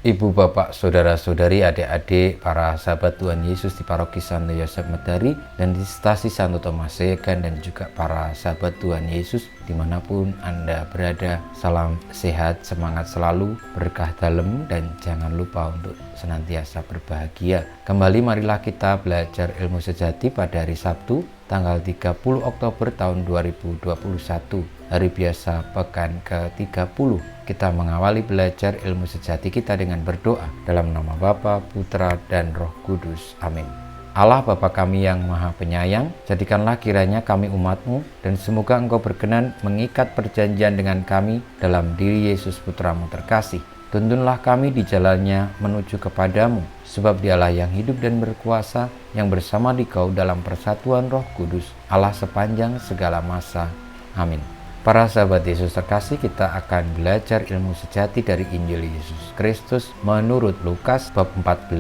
Ibu, bapak, saudara-saudari, adik-adik, para sahabat Tuhan Yesus di Paroki Santo Yosef Medari dan di Stasi Santo Thomas Segan, dan juga para sahabat Tuhan Yesus dimanapun Anda berada. Salam sehat, semangat selalu, berkah dalam, dan jangan lupa untuk senantiasa berbahagia. Kembali marilah kita belajar ilmu sejati pada hari Sabtu tanggal 30 Oktober tahun 2021, hari biasa pekan ke-30. Kita mengawali belajar ilmu sejati kita dengan berdoa dalam nama Bapa, Putra, dan Roh Kudus. Amin. Allah Bapa kami yang Maha Penyayang, jadikanlah kiranya kami umat-Mu, dan semoga Engkau berkenan mengikat perjanjian dengan kami dalam diri Yesus Putra-Mu terkasih. Tuntunlah kami di jalannya menuju kepadamu, sebab Dialah yang hidup dan berkuasa, yang bersama Dikau dalam persatuan Roh Kudus, Allah sepanjang segala masa. Amin. Para sahabat Yesus terkasih, kita akan belajar ilmu sejati dari Injil Yesus Kristus menurut Lukas bab 14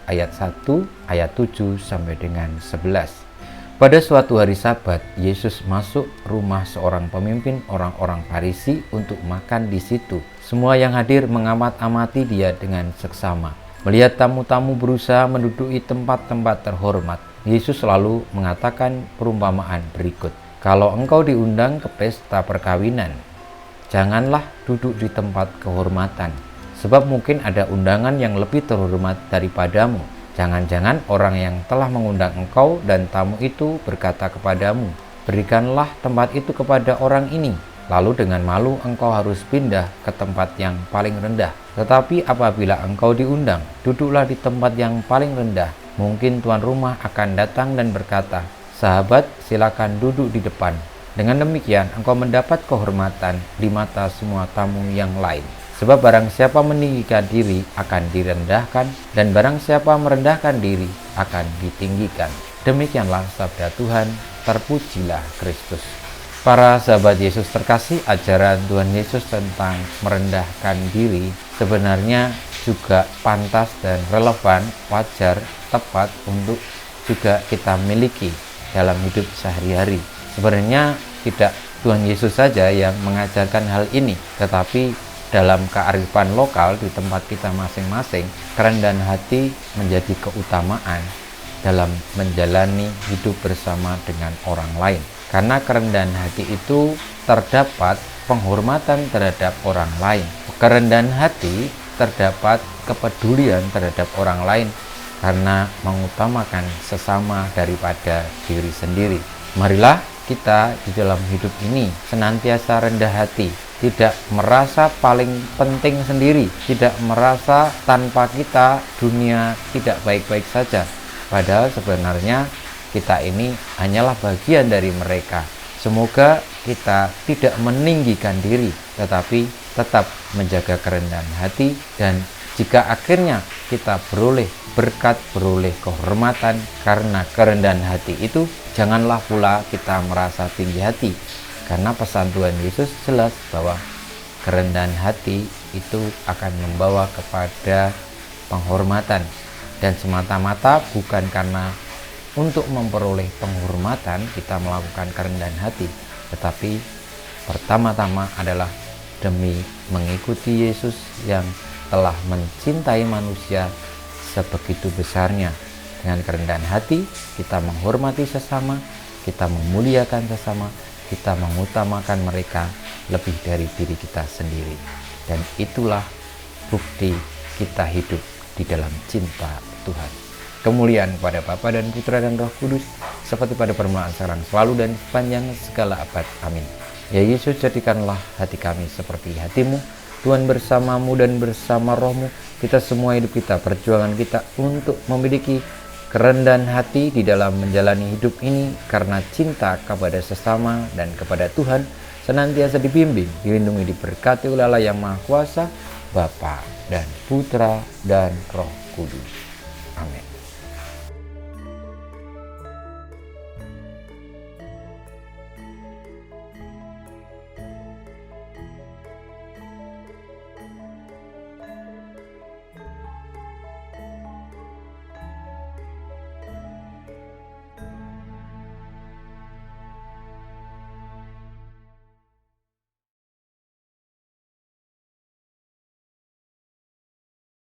ayat 1, ayat 7 sampai dengan 11. Pada suatu hari Sabat, Yesus masuk rumah seorang pemimpin orang-orang Farisi untuk makan di situ. Semua yang hadir mengamat-amati dia dengan seksama. Melihat tamu-tamu berusaha menduduki tempat-tempat terhormat, Yesus selalu mengatakan perumpamaan berikut. Kalau engkau diundang ke pesta perkawinan, janganlah duduk di tempat kehormatan, sebab mungkin ada undangan yang lebih terhormat daripadamu. Jangan-jangan orang yang telah mengundang engkau dan tamu itu berkata kepadamu, berikanlah tempat itu kepada orang ini. Lalu dengan malu engkau harus pindah ke tempat yang paling rendah. Tetapi apabila engkau diundang, duduklah di tempat yang paling rendah. Mungkin tuan rumah akan datang dan berkata, sahabat, silakan duduk di depan. Dengan demikian, engkau mendapat kehormatan di mata semua tamu yang lain. Sebab barang siapa meninggikan diri akan direndahkan, dan barang siapa merendahkan diri akan ditinggikan. Demikianlah sabda Tuhan, terpujilah Kristus. Para sahabat Yesus terkasih, ajaran Tuhan Yesus tentang merendahkan diri sebenarnya juga pantas dan relevan, wajar, tepat untuk juga kita miliki dalam hidup sehari-hari. Sebenarnya tidak Tuhan Yesus saja yang mengajarkan hal ini, tetapi dalam kearifan lokal di tempat kita masing-masing, kerendahan hati menjadi keutamaan dalam menjalani hidup bersama dengan orang lain. Karena kerendahan hati itu terdapat penghormatan terhadap orang lain. Kerendahan hati terdapat kepedulian terhadap orang lain, karena mengutamakan sesama daripada diri sendiri. Marilah kita di dalam hidup ini senantiasa rendah hati, tidak merasa paling penting sendiri, tidak merasa tanpa kita dunia tidak baik-baik saja. Padahal sebenarnya kita ini hanyalah bagian dari mereka. Semoga kita tidak meninggikan diri, tetapi tetap menjaga kerendahan hati, dan jika akhirnya kita beroleh berkat, beroleh kehormatan karena kerendahan hati itu, janganlah pula kita merasa tinggi hati. Karena pesan Tuhan Yesus jelas bahwa kerendahan hati itu akan membawa kepada penghormatan, dan semata-mata bukan karena untuk memperoleh penghormatan kita melakukan kerendahan hati, tetapi pertama-tama adalah demi mengikuti Yesus yang telah mencintai manusia sebegitu besarnya. Dengan kerendahan hati kita menghormati sesama, kita memuliakan sesama, kita mengutamakan mereka lebih dari diri kita sendiri. Dan itulah bukti kita hidup di dalam cinta Tuhan. Kemuliaan kepada Bapa dan Putra dan Roh Kudus, seperti pada permulaan, sekarang, selalu, dan sepanjang segala abad. Amin. Ya Yesus, jadikanlah hati kami seperti hati-Mu. Tuhan bersamamu dan bersama Roh-Mu, kita semua hidup kita, perjuangan kita untuk memiliki kerendahan hati di dalam menjalani hidup ini, karena cinta kepada sesama dan kepada Tuhan senantiasa dibimbing, dilindungi, diberkati oleh Allah yang Maha Kuasa, Bapa dan Putra dan Roh Kudus. Amin.